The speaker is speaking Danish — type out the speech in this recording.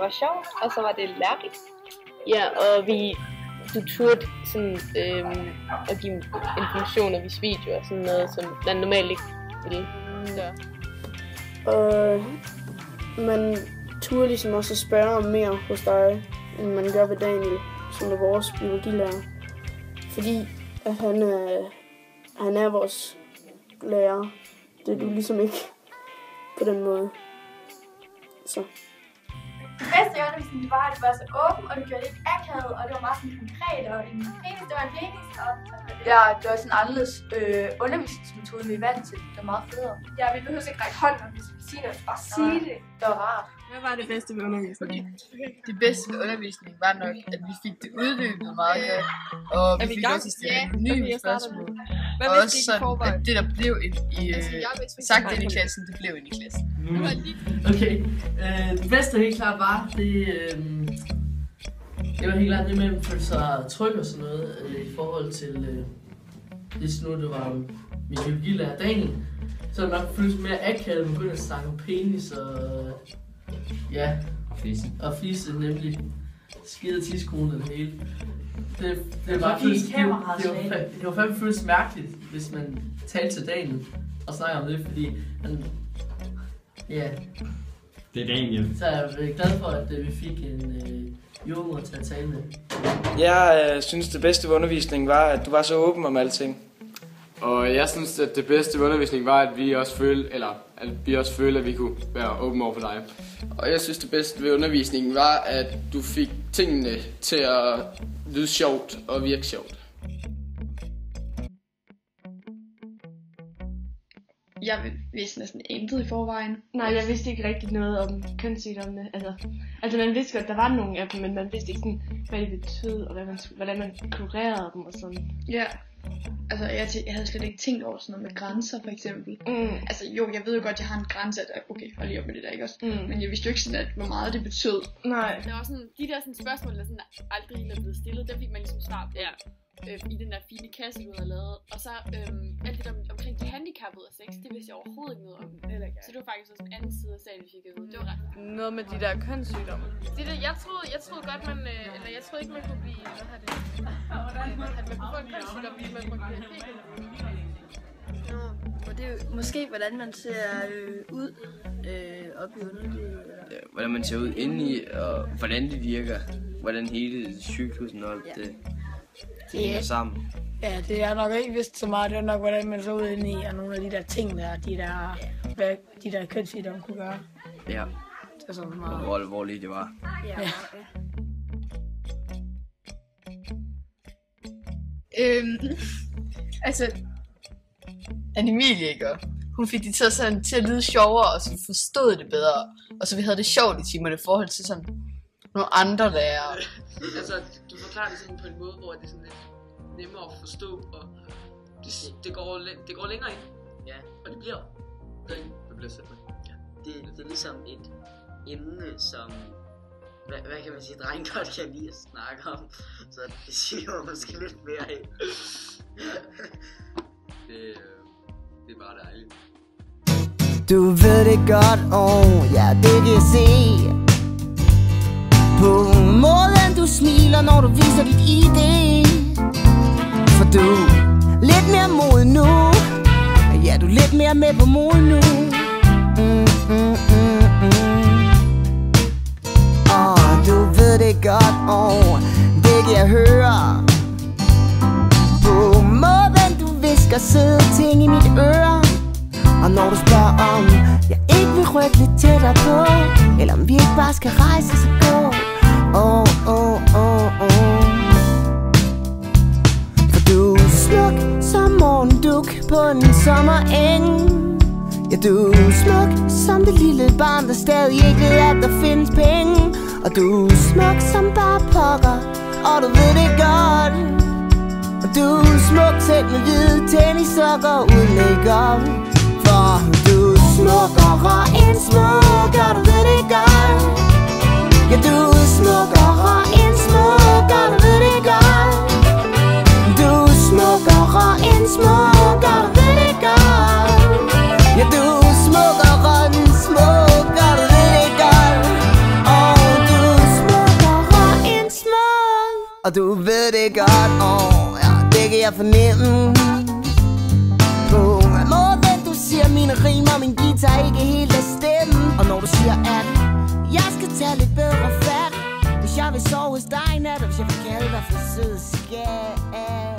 var sjovt, og så var det lærerigt. Ja, og du turde sådan at give information og vise videoer, sådan noget, som man normalt ikke ville gøre. Og man turde ligesom også at spørge om mere hos dig, end man gør ved Daniel, som er vores biologilærer. Fordi at han er vores lærer. Det er du ligesom ikke på den måde. Så. Det bedste i undervisningen var, at det var så åben, og det gjorde det ikke akavet, og det var meget sådan konkret, og en penis, det var en penis, og ja, det var sådan en anderledes undervisningsmetode, vi er vant til. Det var meget federe. Ja, vi behøver ikke række hånden, hvis vi siger noget, bare sige det. Det var rart. Hvad var det bedste ved undervisningen? Det bedste ved undervisningen var nok, at vi fik det uddybet meget godt, og vi fik også stillet nye spørgsmål. Og også sådan, at det der blev sagt ind i klassen, det blev ind i klassen. Okay, det bedste helt klart var, det var helt klart det med at føle sig tryg og sådan noget, i forhold til, hvis nu det var min biologilærer Daniel, så er det nok føles mere akavet, man begynder at snakke om penis og ja, og fisse nemlig skide tidskronen det hele. Det var fandme føles mærkeligt, hvis man talte til Daniel og snakker om det, fordi han, ja. Det er Daniel. Så jeg er glad for, at vi fik en jordmor til at tale med. Jeg synes, det bedste ved undervisningen var, at du var så åben om alting. Og jeg synes, at det bedste ved undervisningen var, at vi også følte, at vi kunne være åbne over for dig. Og jeg synes, det bedste ved undervisningen var, at du fik tingene til at lyde sjovt og virke sjovt. Jeg vidste næsten intet i forvejen. Nej, jeg vidste ikke rigtig noget om kønssygdommene. Altså man vidste godt, der var nogle af dem, men man vidste ikke sådan, hvad det betød, og hvordan man kurerede dem og sådan. Ja, altså jeg havde slet ikke tænkt over sådan noget med grænser for eksempel. Altså jo, jeg ved jo godt, jeg har en grænse, at okay, hold lige op med det der, ikke også? Men jeg vidste jo ikke sådan, at hvor meget det betød. Nej. Der var sådan, de der sådan spørgsmål, der sådan aldrig er blevet stillet, der fik man ligesom svar på. Ja. I den der fine kasse, du havde lavet. Og så alt det der omkring de handicappede og sex, det vidste jeg overhovedet ikke noget om. Så det var faktisk også en anden side af sagen, vi fik at vide. Det var ret. Noget med de der kønssygdomme. Det der, jeg troede godt, eller jeg troede ikke, man kunne blive, hvad har det? At man kunne få en kønssygdom, hvis man brugte PHP. Og det er jo måske, hvordan man ser ud op i underlivet. Hvordan man ser ud indeni, og hvordan det virker. Hvordan hele cyklusen og alt det hænger sammen. Ja, det er nok ikke vist så meget. Det er nok, hvordan man så ud inde i, og nogle af de der ting der, hvad de der kønssygdomme kunne gøre. Ja, det er sådan meget. Og hvor alvorligt det var. Ja. Altså, Anne-Emilie, ikke? Hun fik det til at lyde sjovere, og så vi forstod det bedre. Og så vi havde det sjovt i timerne i forhold til sådan nogle andre lærere. Altså, du forklarer det sådan på en måde, hvor det er sådan lidt nemmere at forstå, og det går længere ind. Ja. Og det bliver simpelthen. Ja. Det er ligesom et emne, som, hvad kan man sige, drenge godt kan lide at snakke om, så det siger jo måske lidt mere af. Ja. Det er bare dejligt. Du ved det godt, ja, det kan jeg se på måden du smiler, når du viser dit ID. For du er lidt mere moden nu. Ja, du er lidt mere med på moden nu. Du ved det godt, det kan jeg høre på måden du visker søde ting i mit øre. Og når du spørger om jeg ikke vil rykke lidt tættere på, eller om vi ikke bare skal rejse os og gå. For du er smuk som morgenduk på en sommereng. Ja, du er smuk som det lille barn, der stadig ikke ved, at der findes penge. Og du er smuk som bare pokker, og du ved det godt. Og du er smuk selv med hvide tennissokker uden make-up. For du er smukkere end smuk, og du ved det godt. Ja, du er smukkere end smuk, og du ved det godt. Du er smukkere end smuk, og du ved det godt. Ja, du er smukkere end smuk, og du ved det godt. Og du Og du ved det godt, ja, det kan jeg fornemme. På en måde, du siger mine rimer, min guitar ikke helt er stemme. Og når du siger, at jeg skal tage lidt bedre fat, hvis jeg vil sove hos dig i nat, og hvis jeg vil kalde dig for sød skat.